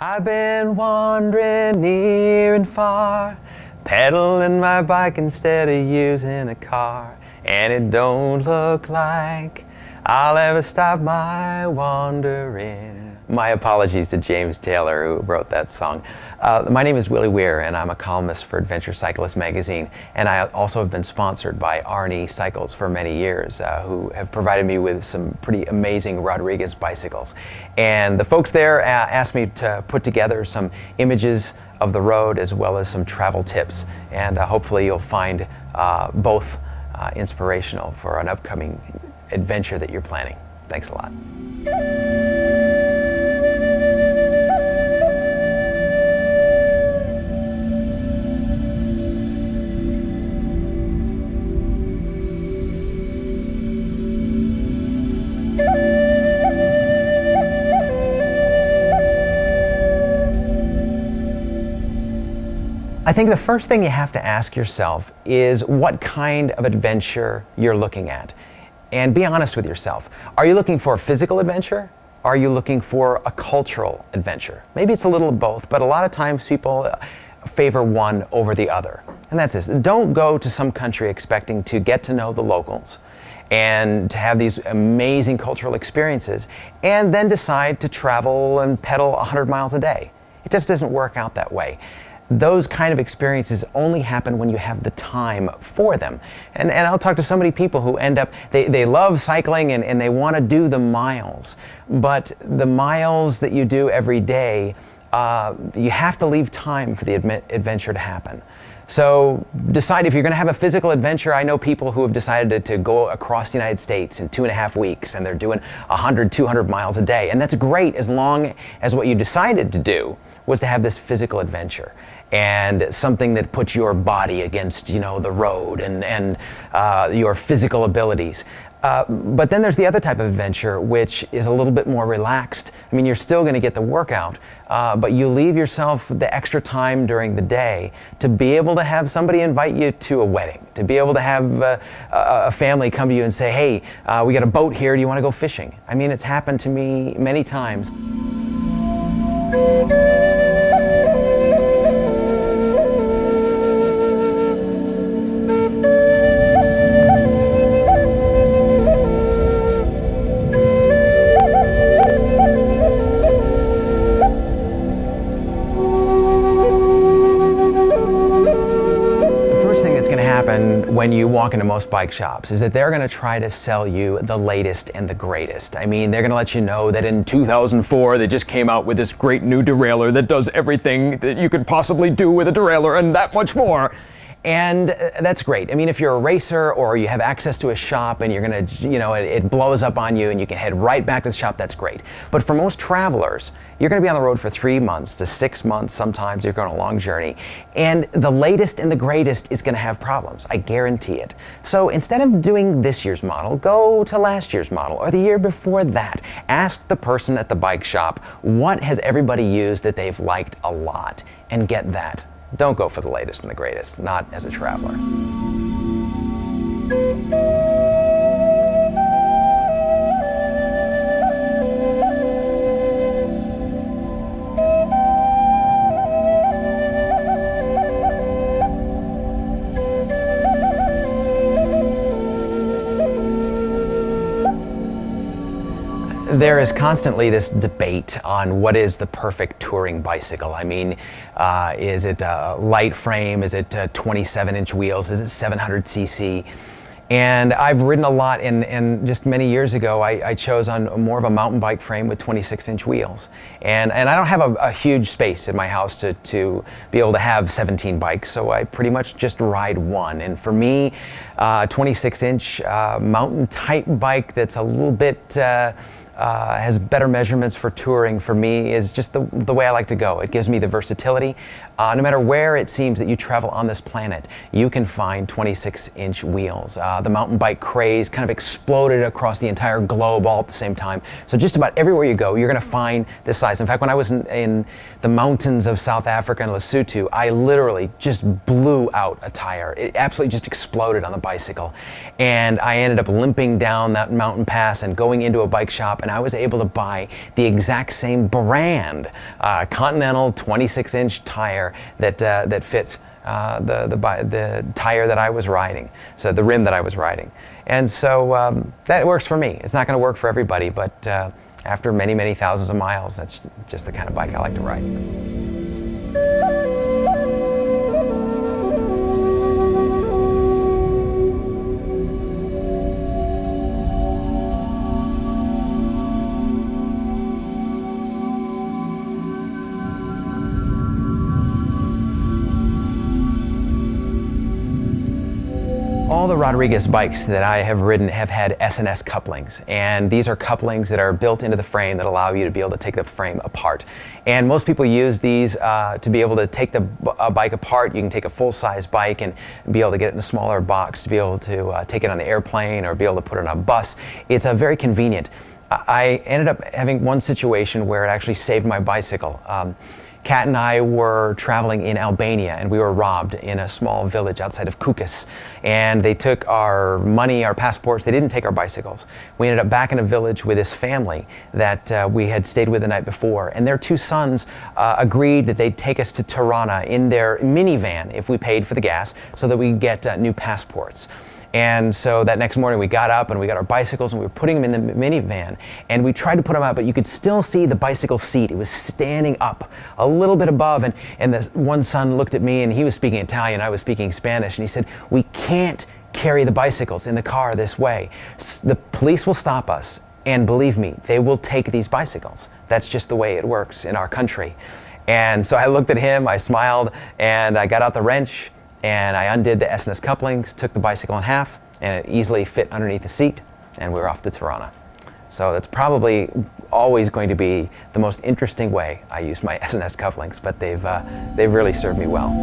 I've been wandering near and far, pedaling my bike instead of using a car, and it don't look like I'll ever stop my wandering. My apologies to James Taylor, who wrote that song. My name is Willie Weir, and I'm a columnist for Adventure Cyclist magazine, and I also have been sponsored by R&E Cycles for many years, who have provided me with some pretty amazing Rodriguez bicycles. And the folks there asked me to put together some images of the road as well as some travel tips, and hopefully you'll find both inspirational for an upcoming adventure that you're planning. Thanks a lot. I think the first thing you have to ask yourself is what kind of adventure you're looking at. And be honest with yourself. Are you looking for a physical adventure? Are you looking for a cultural adventure? Maybe it's a little of both, but a lot of times people favor one over the other. And that's this. Don't go to some country expecting to get to know the locals and to have these amazing cultural experiences and then decide to travel and pedal 100 miles a day. It just doesn't work out that way. Those kind of experiences only happen when you have the time for them. And I'll talk to so many people who end up, they love cycling and they want to do the miles. But the miles that you do every day, you have to leave time for the adventure to happen. So decide if you're going to have a physical adventure. I know people who have decided to go across the United States in 2.5 weeks, and they're doing 100, 200 miles a day. And that's great as long as what you decided to do was to have this physical adventure and something that puts your body against, the road and your physical abilities. But then there's the other type of adventure, which is a little bit more relaxed. I mean, you're still going to get the workout, but you leave yourself the extra time during the day to be able to have somebody invite you to a wedding, to be able to have a family come to you and say, hey, we got a boat here, do you want to go fishing? I mean, it's happened to me many times. When you walk into most bike shops is that they're going to try to sell you the latest and the greatest. I mean, they're going to let you know that in 2004 they just came out with this great new derailleur that does everything that you could possibly do with a derailleur and that much more. And that's great. I mean, if you're a racer or you have access to a shop and you're going to, it blows up on you and you can head right back to the shop, that's great. But for most travelers, you're going to be on the road for 3 months to 6 months. Sometimes you're going on a long journey. And the latest and the greatest is going to have problems. I guarantee it. So instead of doing this year's model, go to last year's model or the year before that. Ask the person at the bike shop, what has everybody used that they've liked a lot? And get that. Don't go for the latest and the greatest, not as a traveler. There is constantly this debate on what is the perfect touring bicycle. I mean, is it a light frame? Is it 27-inch wheels? Is it 700cc? And I've ridden a lot, and just many years ago, I chose on more of a mountain bike frame with 26-inch wheels. And I don't have a huge space in my house to be able to have 17 bikes, so I pretty much just ride one. And for me, 26-inch mountain type bike that's a little bit has better measurements for touring for me is just the way I like to go. It gives me the versatility. No matter where it seems that you travel on this planet, you can find 26-inch wheels. The mountain bike craze kind of exploded across the entire globe all at the same time. So just about everywhere you go, you're going to find this size. In fact, when I was in the mountains of South Africa and Lesotho, I literally just blew out a tire. It absolutely just exploded on the bicycle. And I ended up limping down that mountain pass and going into a bike shop and I was able to buy the exact same brand Continental 26-inch tire that fit the tire that I was riding, so the rim that I was riding. And so that works for me. It's not going to work for everybody, but after many, many thousands of miles, that's just the kind of bike I like to ride. All the Rodriguez bikes that I have ridden have had S&S couplings, and these are couplings that are built into the frame that allow you to be able to take the frame apart. And most people use these to be able to take the bike apart. You can take a full-size bike and be able to get it in a smaller box to be able to take it on the airplane or be able to put it on a bus. It's very convenient. I ended up having one situation where it actually saved my bicycle. Kat and I were traveling in Albania, and we were robbed in a small village outside of Kukës. And they took our money, our passports. They didn't take our bicycles. We ended up back in a village with this family that we had stayed with the night before. And their two sons agreed that they'd take us to Tirana in their minivan if we paid for the gas, so that we could get new passports. And so that next morning we got up and we got our bicycles and we were putting them in the minivan, and we tried to put them out, but you could still see the bicycle seat. It was standing up a little bit above, and the one son looked at me, and he was speaking Italian, I was speaking Spanish, and he said, "We can't carry the bicycles in the car this way. The police will stop us, and believe me, they will take these bicycles. That's just the way it works in our country." And so I looked at him, I smiled, and I got out the wrench, and I undid the S&S couplings, took the bicycle in half, and it easily fit underneath the seat, and we were off to Tirana. So that's probably always going to be the most interesting way I use my S&S couplings, but they've really served me well.